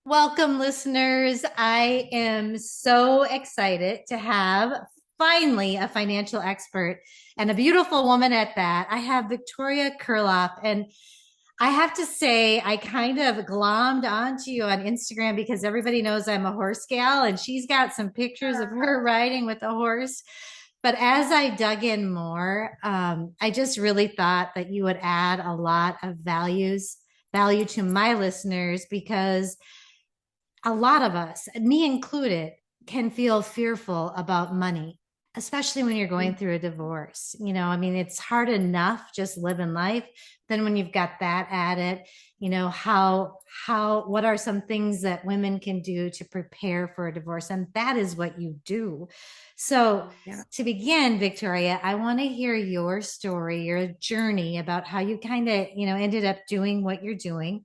Welcome, listeners. I am so excited to have finally a financial expert and a beautiful woman at that. I have Victoria Kirilloff, and I have to say, I kind of glommed onto you on Instagram because everybody knows I'm a horse gal, and she's got some pictures of her riding with a horse. But as I dug in more, I just really thought that you would add a lot of value to my listeners because a lot of us, me included, can feel fearful about money, especially when you're going through a divorce. I mean, it's hard enough just living life. Then when you've got that added, what are some things that women can do to prepare for a divorce? And that is what you do. So Yeah. to begin, Victoria, I want to hear your story, your journey about how you kind of, ended up doing what you're doing.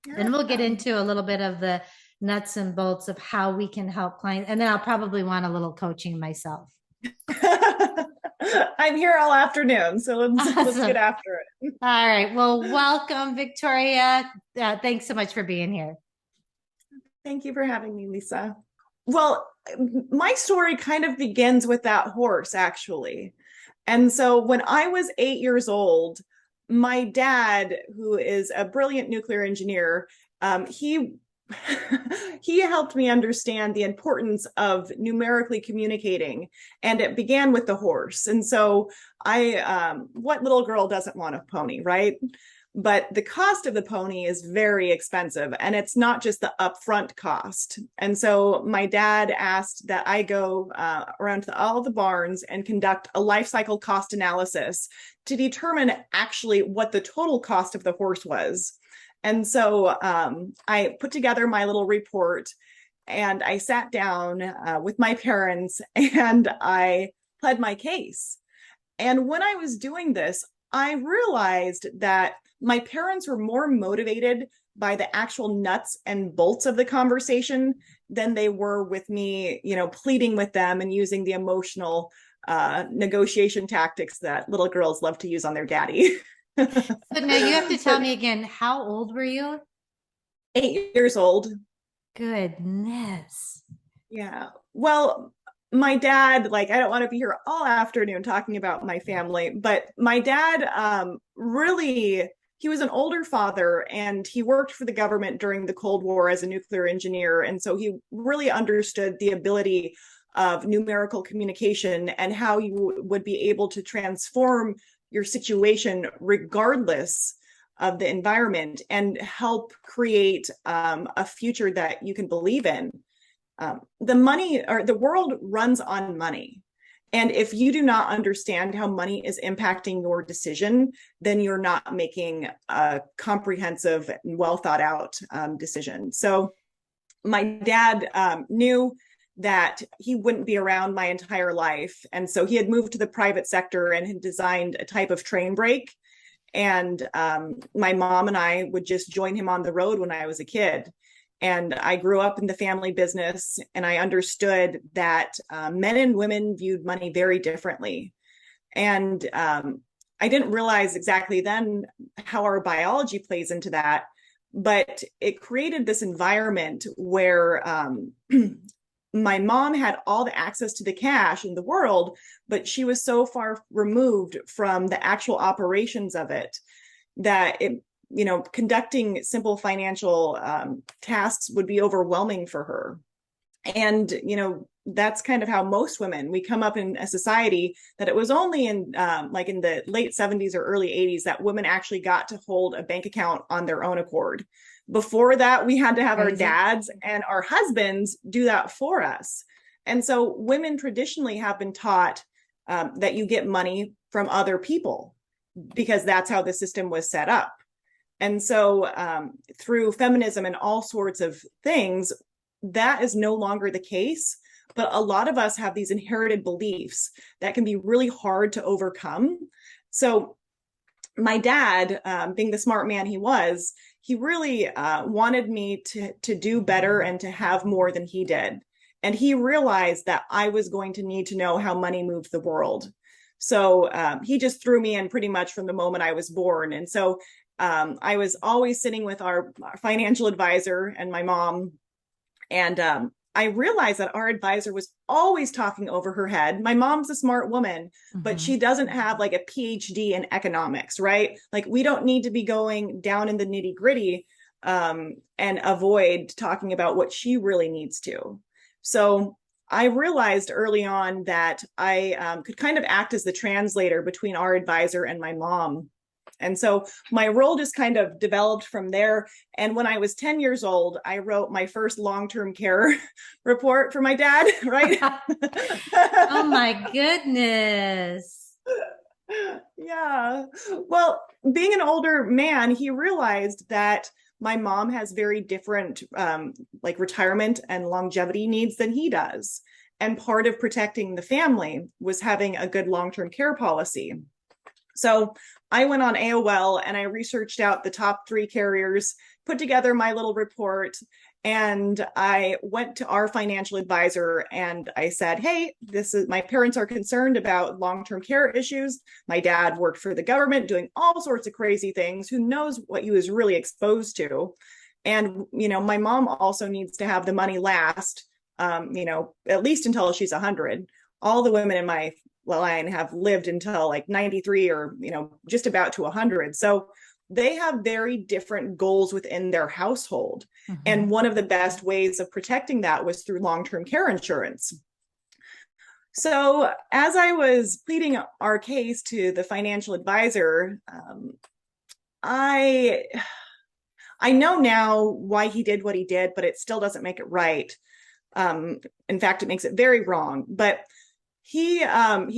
Then we'll get Yeah. into a little bit of the nuts and bolts of how we can help clients. And then I'll probably want a little coaching myself. I'm here all afternoon, so let's Awesome. get after it. All right. Well, welcome, Victoria. Thanks so much for being here. Thank you for having me, Lisa. Well, my story kind of begins with that horse, actually. And so when I was 8 years old, my dad, who is a brilliant nuclear engineer, he he helped me understand the importance of numerically communicating, and it began with the horse. And so what little girl doesn't want a pony, right? But the cost of the pony is very expensive, and it's not just the upfront cost. And so my dad asked that I go around to all the barns and conduct a life cycle cost analysis to determine actually what the total cost of the horse was. And so I put together my little report, and I sat down with my parents and I pled my case. And when I was doing this, I realized that my parents were more motivated by the actual nuts and bolts of the conversation than they were with me, pleading with them and using the emotional negotiation tactics that little girls love to use on their daddy. So now you have to tell But me again, how old were you? 8 years old. Goodness. Yeah. Well, my dad, like, I don't want to be here all afternoon talking about my family, but my dad really, he was an older father, and he worked for the government during the Cold War as a nuclear engineer. And so he really understood the ability of numerical communication and how you would be able to transform your situation regardless of the environment and help create a future that you can believe in. The money, or the world runs on money. And if you do not understand how money is impacting your decision, then you're not making a comprehensive and well thought out decision. So my dad knew that he wouldn't be around my entire life. And so he had moved to the private sector and had designed a type of train brake. And my mom and I would just join him on the road when I was a kid. And I grew up in the family business, and I understood that men and women viewed money very differently. And I didn't realize exactly then how our biology plays into that, but it created this environment where my mom had all the access to the cash in the world, but she was so far removed from the actual operations of it that conducting simple financial tasks would be overwhelming for her. And, that's kind of how most women, we come up in a society that it was only in like in the late 70s or early 80s that women actually got to hold a bank account on their own accord. Before that, we had to have our dads and our husbands do that for us. And so women traditionally have been taught that you get money from other people because that's how the system was set up. And so through feminism and all sorts of things, that is no longer the case. But a lot of us have these inherited beliefs that can be really hard to overcome. So my dad, being the smart man he was, he really wanted me to do better and to have more than he did. And he realized that I was going to need to know how money moved the world. So he just threw me in pretty much from the moment I was born. And so I was always sitting with our financial advisor and my mom, and I realized that our advisor was always talking over her head. My mom's a smart woman, but Mm-hmm. she doesn't have like a PhD in economics, right? Like we don't need to be going down in the nitty gritty and avoid talking about what she really needs to. So I realized early on that I could kind of act as the translator between our advisor and my mom. And so my role just kind of developed from there. And when I was 10 years old, I wrote my first long-term care report for my dad, right? Oh my goodness. Yeah. Well, being an older man, he realized that my mom has very different like retirement and longevity needs than he does. And part of protecting the family was having a good long-term care policy. So I went on AOL and I researched out the top 3 carriers, put together my little report, and I went to our financial advisor and I said, "Hey, this is my parents are concerned about long-term care issues. My dad worked for the government doing all sorts of crazy things. Who knows what he was really exposed to? And my mom also needs to have the money last, at least until she's 100. All the women in my line have lived until like 93 or just about to 100. So they have very different goals within their household. Mm-hmm. And one of the best ways of protecting that was through long-term care insurance. So as I was pleading our case to the financial advisor, I I know now why he did what he did, but it still doesn't make it right. In fact, it makes it very wrong. But he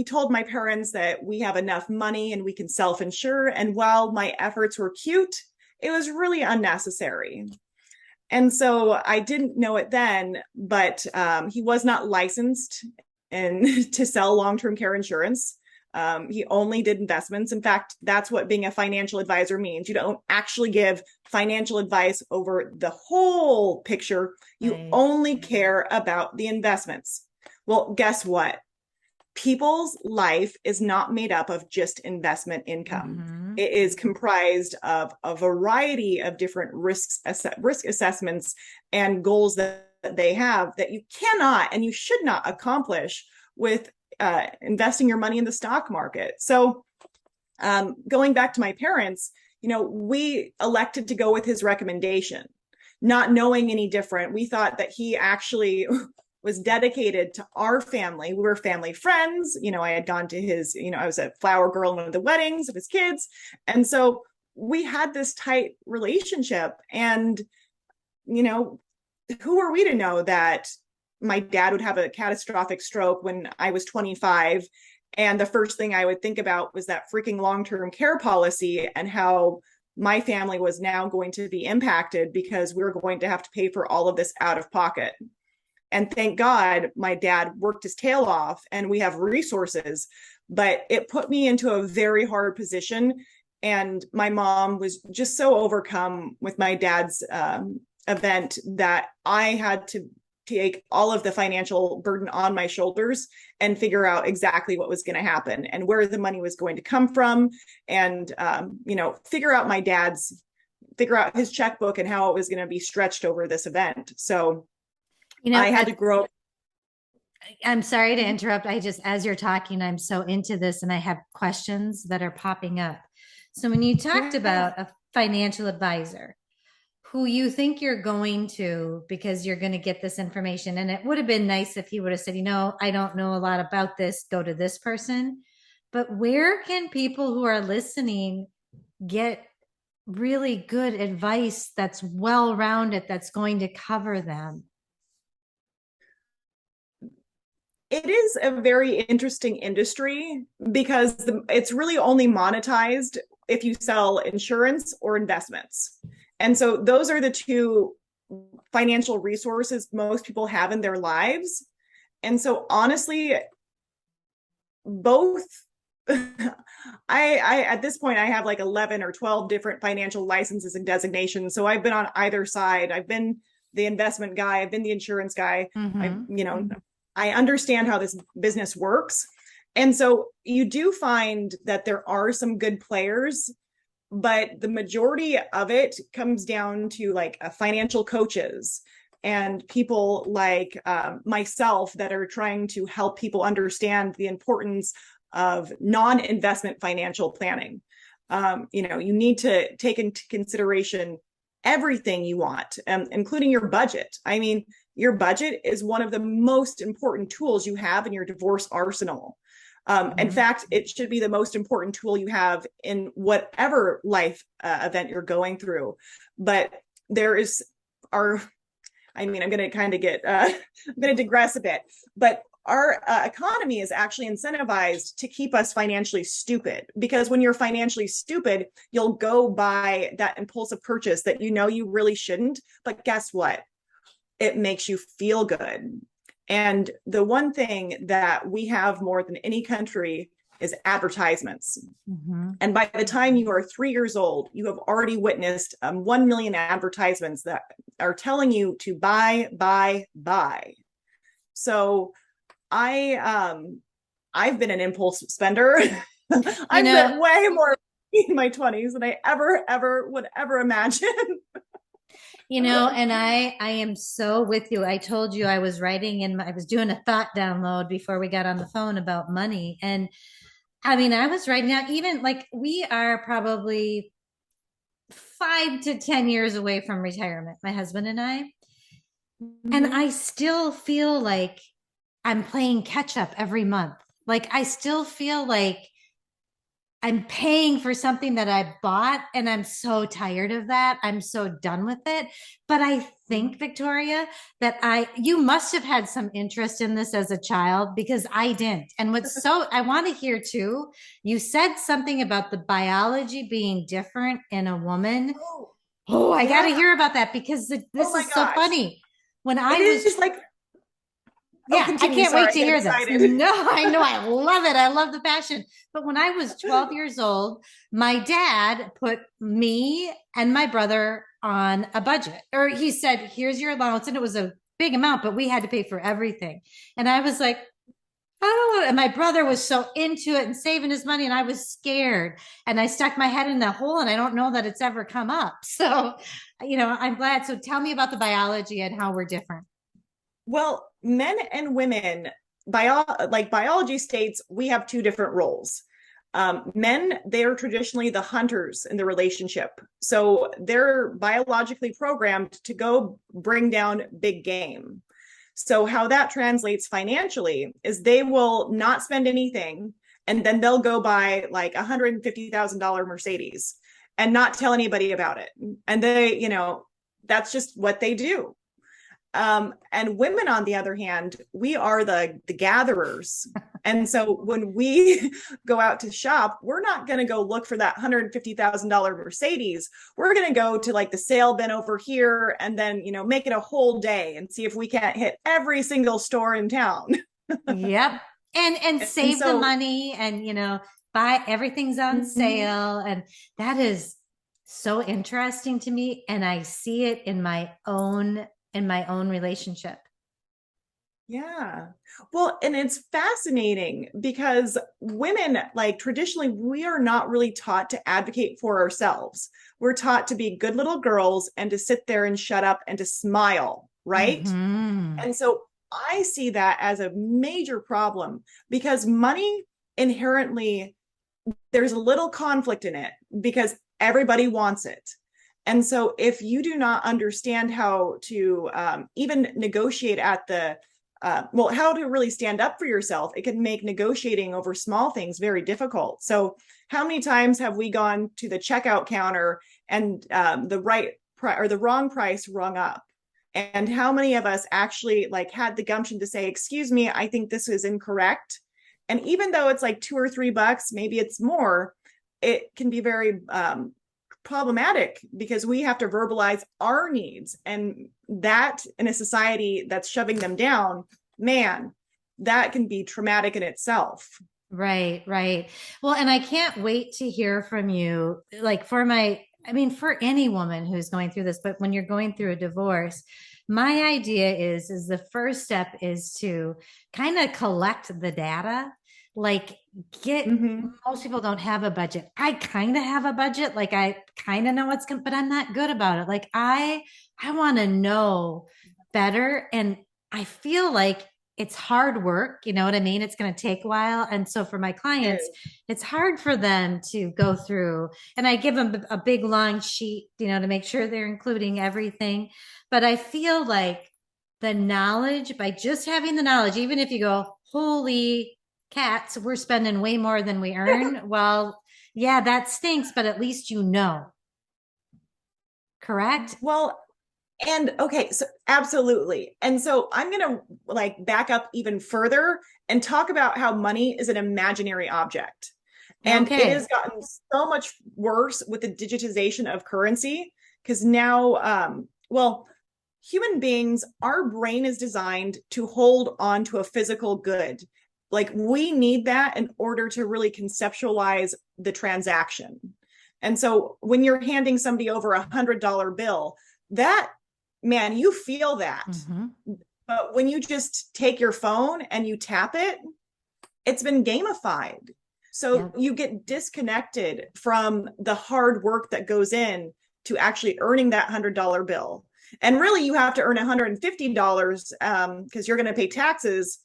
told my parents that we have enough money and we can self-insure. And while my efforts were cute, it was really unnecessary. And so I didn't know it then, but he was not licensed and to sell long-term care insurance. He only did investments. In fact, that's what being a financial advisor means. You don't actually give financial advice over the whole picture. You Right. only care about the investments. Well, guess what? People's life is not made up of just investment income. Mm-hmm. It is comprised of a variety of different risk assessments and goals that they have that you cannot and you should not accomplish with investing your money in the stock market. So going back to my parents, we elected to go with his recommendation, not knowing any different. We thought that he actually was dedicated to our family. We were family friends. I had gone to his, I was a flower girl in one of the weddings of his kids. And so we had this tight relationship. And, who are we to know that my dad would have a catastrophic stroke when I was 25? And the first thing I would think about was that freaking long-term care policy and how my family was now going to be impacted because we were going to have to pay for all of this out of pocket. And thank God my dad worked his tail off and we have resources, but it put me into a very hard position. And my mom was just so overcome with my dad's event that I had to take all of the financial burden on my shoulders and figure out exactly what was going to happen and where the money was going to come from. And, figure out his checkbook and how it was going to be stretched over this event. So I had to grow. I'm sorry to interrupt. As you're talking, I'm so into this and I have questions that are popping up. So when you talked Yeah. about a financial advisor who you think you're going to because you're going to get this information, and it would have been nice if he would have said, I don't know a lot about this, go to this person. But where can people who are listening get really good advice that's well-rounded, that's going to cover them? It is a very interesting industry because it's really only monetized if you sell insurance or investments. And so those are the two financial resources most people have in their lives. And so honestly, both I at this point I have like 11 or 12 different financial licenses and designations. So I've been on either side. I've been the investment guy, I've been the insurance guy. Mm-hmm. I understand how this business works. And so you do find that there are some good players, but the majority of it comes down to like financial coaches and people like myself that are trying to help people understand the importance of non-investment financial planning. You need to take into consideration everything you want, including your budget. I mean, your budget is one of the most important tools you have in your divorce arsenal. In fact, it should be the most important tool you have in whatever life event you're going through. But there is I'm going to kind of I'm going to digress a bit, but our economy is actually incentivized to keep us financially stupid, because when you're financially stupid, you'll go buy that impulsive purchase that you really shouldn't. But guess what? It makes you feel good. And the one thing that we have more than any country is advertisements. Mm-hmm. And by the time you are 3 years old, you have already witnessed 1 million advertisements that are telling you to buy, buy, buy. So I've been an impulse spender. I've spent way more in my 20s than I ever would ever imagine. And I am so with you. I told you I was I was doing a thought download before we got on the phone about money. And I mean, I was writing out, even like we are probably 5 to 10 years away from retirement, my husband and I. Mm-hmm. And I still feel like I'm playing catch up every month. Like I still feel like I'm paying for something that I bought, and I'm so tired of that. I'm so done with it. But I think, Victoria, that you must have had some interest in this as a child, because I didn't. And I want to hear too, you said something about the biology being different in a woman. Oh, I got to hear about that, because this is so funny. When I was just like, yeah, I can't wait to hear this. No, I know. I love it. I love the passion. But when I was 12 years old, my dad put me and my brother on a budget. Or he said, here's your allowance. And it was a big amount, but we had to pay for everything. And I was like, I don't know. And my brother was so into it and saving his money, and I was scared. And I stuck my head in the hole, and I don't know that it's ever come up. So, I'm glad. So tell me about the biology and how we're different. Well, men and women, biology states, we have two different roles. Men, they are traditionally the hunters in the relationship. So they're biologically programmed to go bring down big game. So how that translates financially is they will not spend anything, and then they'll go buy like $150,000 Mercedes and not tell anybody about it. And they, that's just what they do. And women, on the other hand, we are the gatherers. And so when we go out to shop, we're not going to go look for that $150,000 Mercedes. We're going to go to like the sale bin over here, and then, make it a whole day and see if we can't hit every single store in town. Yep. And save the money, and, buy everything's on sale. And that is so interesting to me. And I see it in my own relationship. Yeah. Well, and it's fascinating because women, like traditionally, we are not really taught to advocate for ourselves. We're taught to be good little girls and to sit there and shut up and to smile, right? Mm-hmm. And so I see that as a major problem, because money inherently, there's a little conflict in it because everybody wants it. And so if you do not understand how to even negotiate at how to really stand up for yourself, it can make negotiating over small things very difficult. So how many times have we gone to the checkout counter and the wrong price rung up? And how many of us actually had the gumption to say, excuse me, I think this is incorrect. And even though it's like $2 or $3, maybe it's more, it can be very problematic because we have to verbalize our needs, and that in a society that's shoving them down, man, that can be traumatic in itself. Right. Well, and I can't wait to hear from you, for any woman who's going through this, but when you're going through a divorce, my idea is the first step is to kind of collect the data. like get Hmm. most people don't have a budget. I kind of have a budget. Like I kind of know what's going, but I'm not good about it. Like I want to know better. And I feel like it's hard work. You know what I mean? It's going to take a while. And so for my clients, it's hard for them to go through. And I give them a big long sheet, you know, to make sure they're including everything. But I feel like the knowledge, by just having the knowledge, even if you go, holy cats, we're spending way more than we earn. Well, yeah, that stinks, but at least you know, correct? Well, and okay, so absolutely. And so I'm going to like back up even further and talk about how money is an imaginary object. And it has Okay. gotten so much worse with the digitization of currency because now, well, human beings, our brain is designed to hold on to a physical good. Like we need that in order to really conceptualize the transaction. And so when you're handing somebody over $100 bill, that man, you feel that. Mm-hmm. But when you just take your phone and you tap it, it's been gamified. So Yeah. you get disconnected from the hard work that goes in to actually earning that $100 bill. And really, you have to earn $150 because you're going to pay taxes.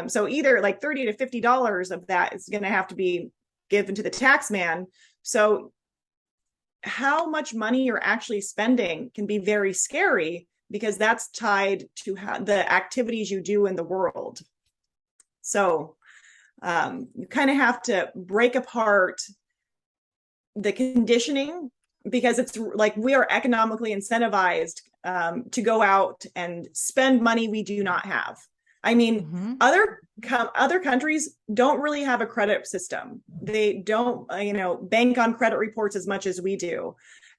So either like $30 to $50 of that is going to have to be given to the tax man. So how much money you're actually spending can be very scary because that's tied to the activities you do in the world. So you kind of have to break apart the conditioning because it's like we are economically incentivized to go out and spend money we do not have. I mean, Mm-hmm. other countries don't really have a credit system. They don't, bank on credit reports as much as we do.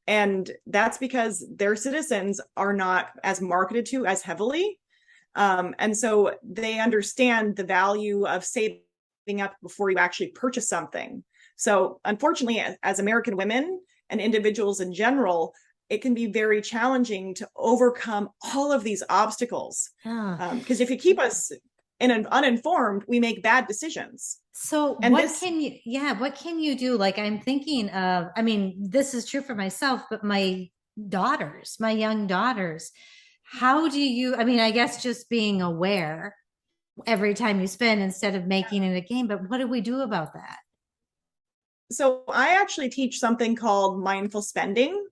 And that's because their citizens are not as marketed to as heavily. And so they understand the value of saving up before you actually purchase something. So unfortunately, as American women and individuals in general, it can be very challenging to overcome all of these obstacles. Oh. Because if you keep us uninformed, we make bad decisions. So And what this, can you, yeah, what can you do? Like I'm thinking of, I mean, this is true for myself, but my daughters, my young daughters, how do you, I mean, I guess just being aware every time you spend instead of making it a game, but what do we do about that? so I actually teach something called mindful spending.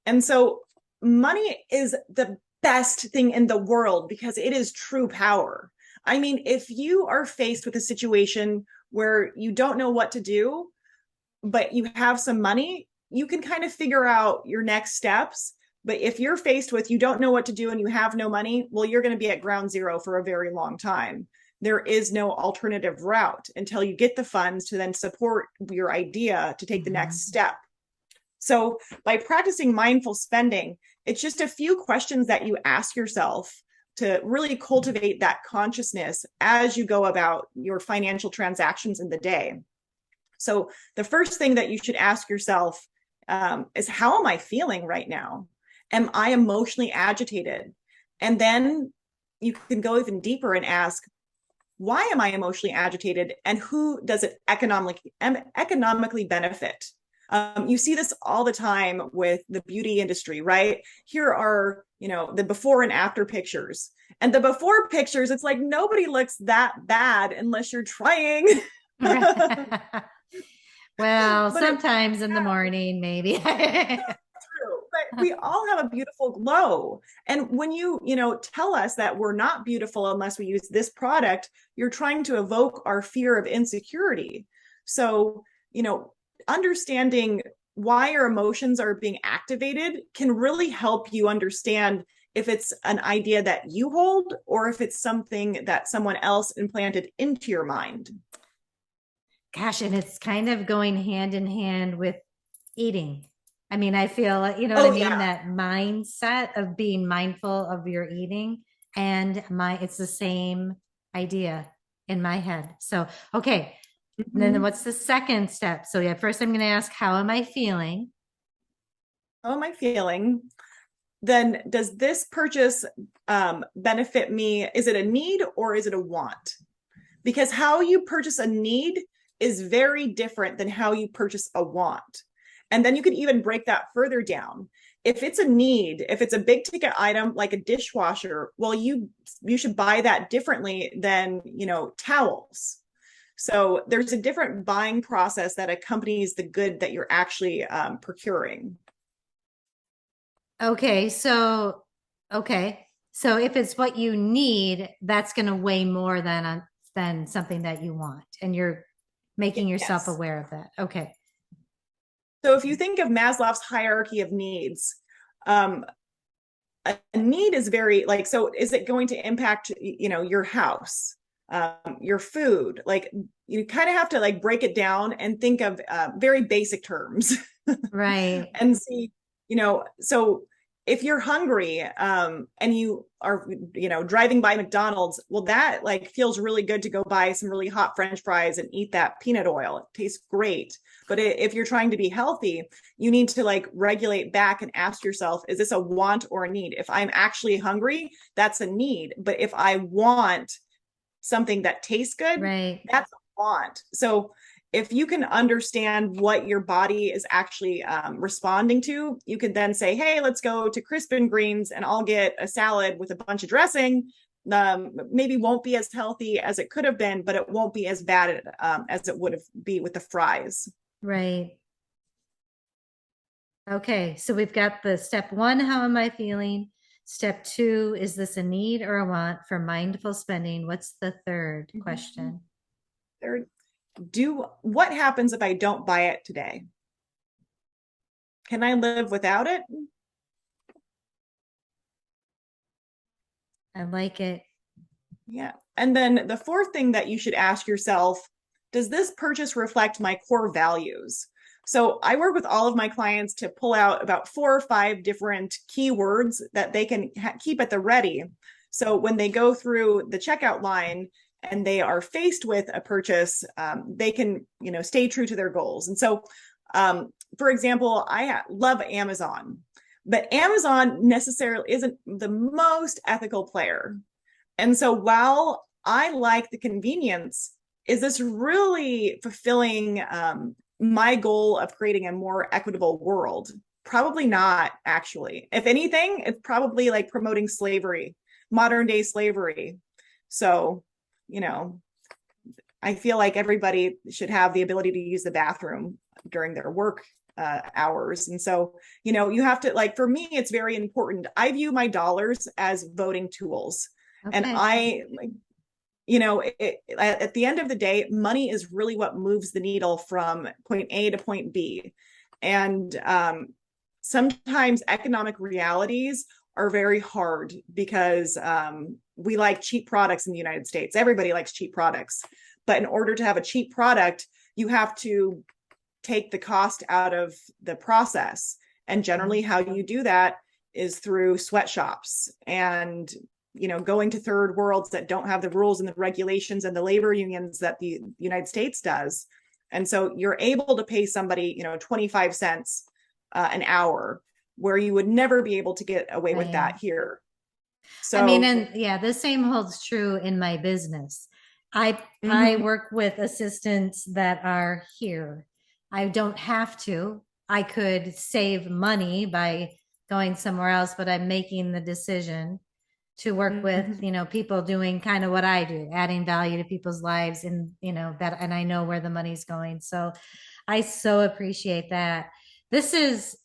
And so money is the best thing in the world because it is true power. I mean, if you are faced with a situation where you don't know what to do, but you have some money, you can kind of figure out your next steps. But if you're faced with you don't know what to do and you have no money, well, you're going to be at ground zero for a very long time. There is no alternative route until you get the funds to then support your idea to take the Mm-hmm. next step. So by practicing mindful spending, it's just a few questions that you ask yourself to really cultivate that consciousness as you go about your financial transactions in the day. So the first thing that you should ask yourself is, how am I feeling right now? Am I emotionally agitated? And then you can go even deeper and ask, why am I emotionally agitated? And who does it economically benefit? You see this all the time with the beauty industry, right? Here are, the before and after pictures. And the before pictures, it's like nobody looks that bad unless you're trying. Well, But it sometimes in the morning, maybe. true, but we all have a beautiful glow. And when you tell us that we're not beautiful unless we use this product, you're trying to evoke our fear of insecurity. So, understanding why your emotions are being activated can really help you understand if it's an idea that you hold or if it's something that someone else implanted into your mind. Gosh, and it's kind of going hand in hand with eating. I mean, I feel like, you know what I Oh mean? yeah. That mindset of being mindful of your eating and it's the same idea in my head. So, okay. Then Mm-hmm. what's the second step? So, yeah, first I'm going to ask, how am I feeling? How am I feeling? Then does this purchase benefit me? Is it a need or is it a want? because how you purchase a need is very different than how you purchase a want. And then you can even break that further down. If it's a need, if it's a big ticket item like a dishwasher, well, you should buy that differently than, towels. So there's a different buying process that accompanies the good that you're actually procuring. Okay, so okay. So if it's what you need, that's going to weigh more than something that you want, and you're making yourself Yes. aware of that. Okay. So if you think of Maslow's hierarchy of needs, um, a need is very like, so is it going to impact, your house, your food? Like you kind of have to like break it down and think of very basic terms Right. and see, so if you're hungry and you are, driving by McDonald's, well, that like feels really good to go buy some really hot French fries and eat that peanut oil. It tastes great. But if you're trying to be healthy, you need to like regulate back and ask yourself, is this a want or a need? If I'm actually hungry, that's a need. But if I want something that tastes good, Right. that's a want. So if you can understand what your body is actually responding to, you could then say, hey, let's go to Crispin Greens and I'll get a salad with a bunch of dressing. Maybe won't be as healthy as it could have been, but it won't be as bad as it would have be with the fries. Right. Okay, so we've got the step one, how am I feeling? Step two, is this a need or a want for mindful spending? What's the third Mm-hmm. question? Third, what happens if I don't buy it today? Can I live without it? I like it. Yeah. And then the fourth thing that you should ask yourself, does this purchase reflect my core values? So I work with all of my clients to pull out about 4 or 5 different keywords that they can keep at the ready. So when they go through the checkout line and they are faced with a purchase, they can, stay true to their goals. And so, for example, I love Amazon, but Amazon necessarily isn't the most ethical player. And so while I like the convenience, is this really fulfilling my goal of creating a more equitable world? Probably not, actually. If anything, it's probably like promoting slavery, modern day slavery. So, you know, I feel like everybody should have the ability to use the bathroom during their work hours. And so, you have to, like, for me, it's very important. I view my dollars as voting tools. And Okay. I, like, at the end of the day, money is really what moves the needle from point A to point B. And sometimes economic realities are very hard because we like cheap products in the United States. Everybody likes cheap products. But in order to have a cheap product, you have to take the cost out of the process. And generally, how you do that is through sweatshops and going to third worlds that don't have the rules and the regulations and the labor unions that the United States does. And so you're able to pay somebody 25 cents an hour, where you would never be able to get away with Right. that here. I mean, So and yeah, the same holds true in my business. I mhm. work with assistants that are here. I don't have to. I could save money by going somewhere else, but I'm making the decision to work with, Mhm. people doing kind of what I do, adding value to people's lives, and that, and I know where the money's going. So I so appreciate that. This is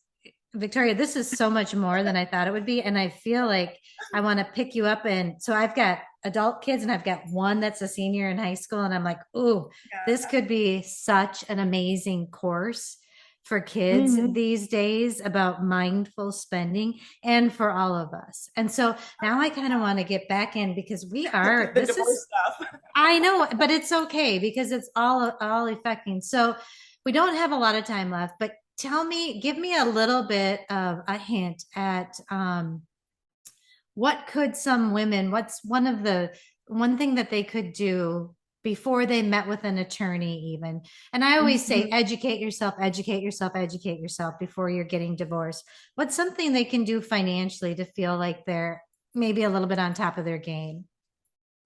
Victoria, this is so much more than I thought it would be. And I feel like I want to pick you up. And so I've got adult kids and I've got one that's a senior in high school. And I'm like, ooh, this could be such an amazing course for kids Mhm. these days about mindful spending and for all of us. And so now I kind of want to get back in because To the this is, divorce stuff. I know, but it's okay because it's all affecting. So we don't have a lot of time left, but give me a little bit of a hint at what could some women, what's one thing that they could do before they met with an attorney even. And I always say Mhm. educate yourself, educate yourself, educate yourself before you're getting divorced. What's something they can do financially to feel like they're maybe a little bit on top of their game?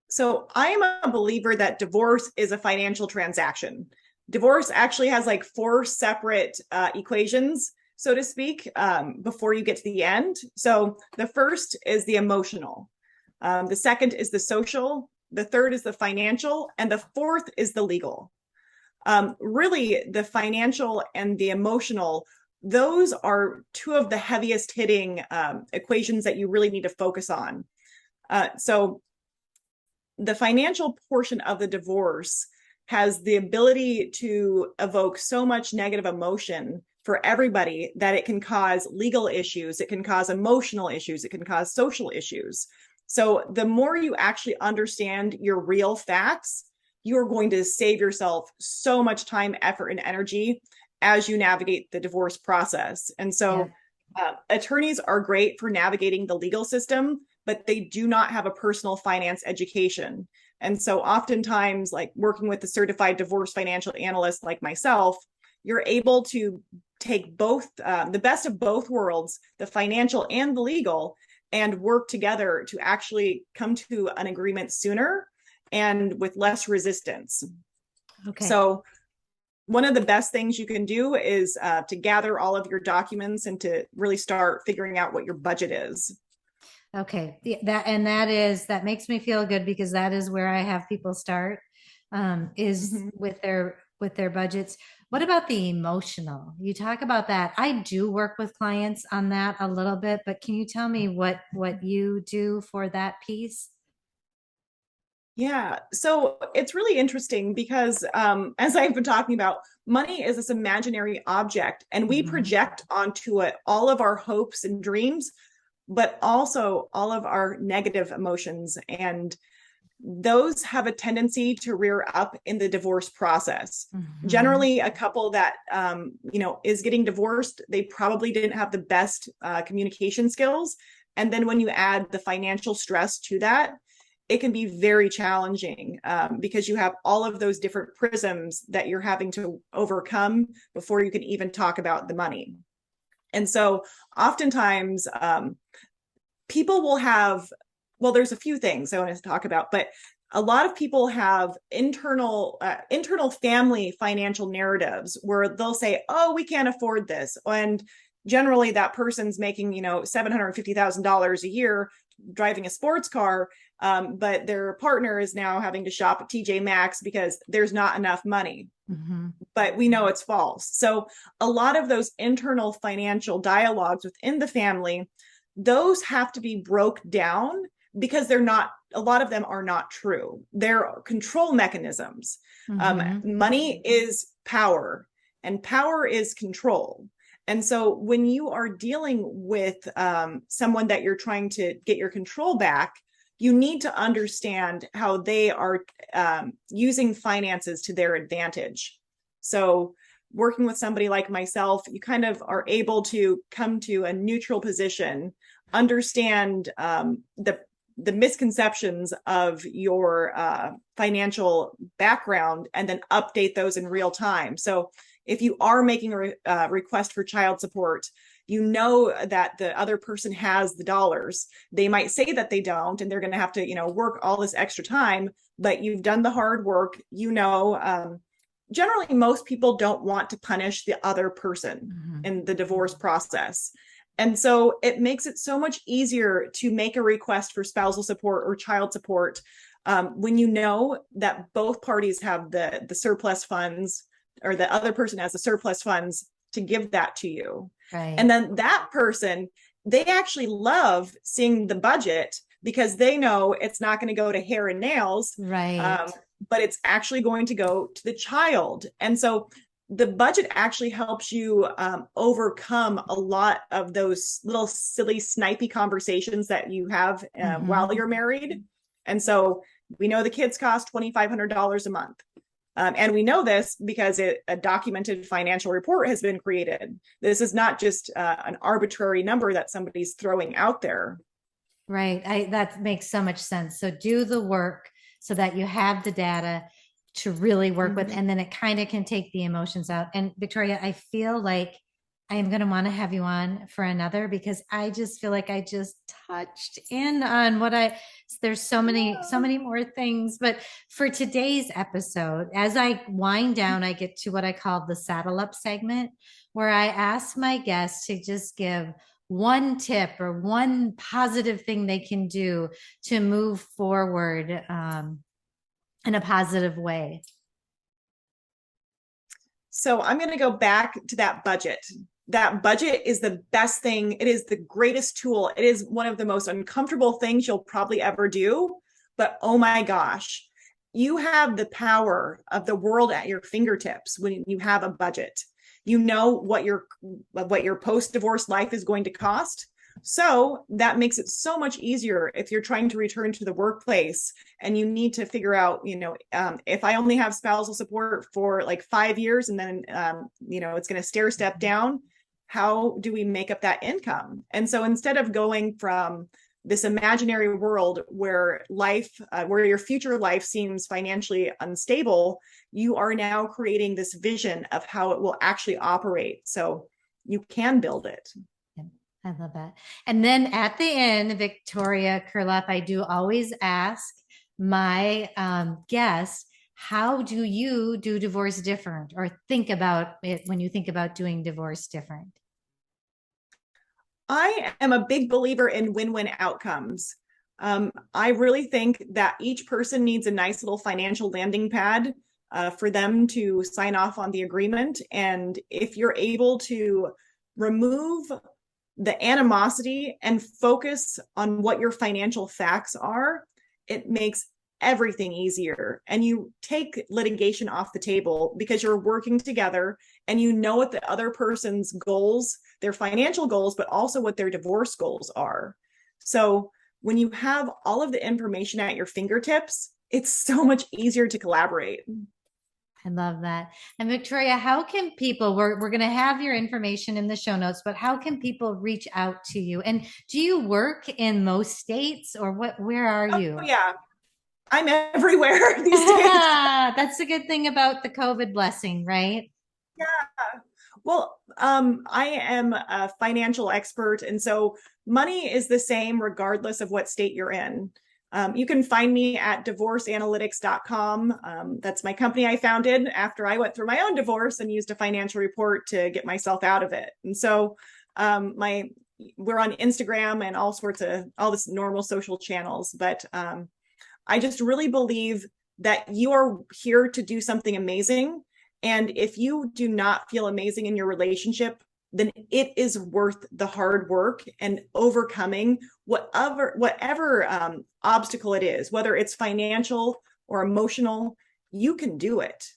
So I am a believer that divorce is a financial transaction. Divorce actually has like four separate equations, so to speak, before you get to the end. So the first is the emotional, the second is the social, the third is the financial, and the fourth is the legal. Really, the financial and the emotional, those are two of the heaviest hitting equations that you really need to focus on. So the financial portion of the divorce has the ability to evoke so much negative emotion for everybody that it can cause legal issues, it can cause emotional issues, it can cause social issues. So the more you actually understand your real facts, you're going to save yourself so much time, effort, and energy as you navigate the divorce process. And Yeah. so attorneys are great for navigating the legal system, but they do not have a personal finance education. And so oftentimes, like working with a certified divorce financial analyst like myself, you're able to take both the best of both worlds, the financial and the legal, and work together to actually come to an agreement sooner and with less resistance. Okay. So one of the best things you can do is to gather all of your documents and to really start figuring out what your budget is. Okay. That and that makes me feel good because that is where I have people start, is Mm-hmm. with their budgets. What about the emotional? You talk about that. I do work with clients on that a little bit, but can you tell me what you do for that piece? Yeah, so it's really interesting because, as I've been talking about, money is this imaginary object, and we Mhm. project onto it all of our hopes and dreams, but also all of our negative emotions. And those have a tendency to rear up in the divorce process. Mhm. Generally, a couple that is getting divorced, they probably didn't have the best communication skills, and then when you add the financial stress to that, it can be very challenging because you have all of those different prisms that you're having to overcome before you can even talk about the money. And so, oftentimes, people will have, well, there's a few things I want to talk about, but a lot of people have internal family financial narratives where they'll say, oh, we can't afford this, and generally that person's making $750,000 a year driving a sports car, but their partner is now having to shop at TJ Maxx because there's not enough money, Mhm. but we know it's false. So a lot of those internal financial dialogues within the family, those have to be broke down because they're not, a lot of them are not true. They're control mechanisms. Mhm. Money is power, and power is control. And so when you are dealing with someone that you're trying to get your control back, you need to understand how they are using finances to their advantage. So, working with somebody like myself, you kind of are able to come to a neutral position, understand the misconceptions of your financial background, and then update those in real time. So, if you are making a request for child support, you know that the other person has the dollars. They might say that they don't, and they're going to have to, work all this extra time, but you've done the hard work. Generally, most people don't want to punish the other person Mhm. in the divorce process. And so it makes it so much easier to make a request for spousal support or child support when you know that both parties have the surplus funds, or the other person has the surplus funds to give that to you. And Right. then that person, they actually love seeing the budget because they know it's not going to go to hair and nails, Right. um, but it's actually going to go to the child. And so the budget actually helps you overcome a lot of those little silly, snipey conversations that you have while Mhm. you're married. And so we know the kids cost $2,500 a month. And we know this because a documented financial report has been created. This is not just an arbitrary number that somebody's throwing out there. Right. That makes so much sense. So do the work so that you have the data to really work with, Mm-hmm. and then it kind of can take the emotions out. And Victoria, I feel like I am going to want to have you on for another because I just feel like I just touched in on there's so many more things. But for today's episode, as I wind down, I get to what I call the saddle up segment, where I ask my guests to just give one tip or one positive thing they can do to move forward in a positive way. So I'm going to go back to that budget. That budget is the best thing. It is the greatest tool. It is one of the most uncomfortable things you'll probably ever do. But oh my gosh, you have the power of the world at your fingertips when you have a budget. You know what your post-divorce life is going to cost. So that makes it so much easier if you're trying to return to the workplace and you need to figure out, if I only have spousal support for like 5 years and then, it's going to stair step down, how do we make up that income? And so instead of going from this imaginary world where where your future life seems financially unstable, you are now creating this vision of how it will actually operate. So you can build it. I love that. And then at the end, Victoria Kirilloff, I do always ask my guests, how do you do divorce different or think about it when you think about doing divorce different? I am a big believer in win-win outcomes. I really think that each person needs a nice little financial landing pad for them to sign off on the agreement. And if you're able to remove the animosity and focus on what your financial facts are, it makes everything easier. And you take litigation off the table because you're working together and you know what the other person's goals, their financial goals, but also what their divorce goals are. So when you have all of the information at your fingertips, it's so much easier to collaborate. I love that. And Victoria, how can people, we're going to have your information in the show notes, but how can people reach out to you? And do you work in most states or where are Oh, you? yeah. I'm everywhere these days. That's the good thing about the COVID blessing, right? Yeah. Well, I am a financial expert, and so money is the same regardless of what state you're in. You can find me at divorceanalytics.com. That's my company I founded after I went through my own divorce and used a financial report to get myself out of it. And so we're on Instagram and all this normal social channels, but I just really believe that you are here to do something amazing. And if you do not feel amazing in your relationship, then it is worth the hard work and overcoming whatever obstacle it is, whether it's financial or emotional, you can do it.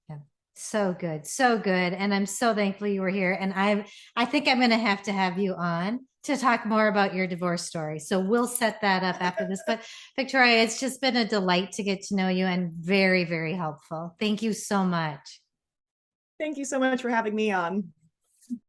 Yeah. So good. So good. And I'm so thankful you were here. And I think I'm going to have you on to talk more about your divorce story. So we'll set that up after this. But Victoria, it's just been a delight to get to know you and very, very helpful. Thank you so much. Thank you so much for having me on.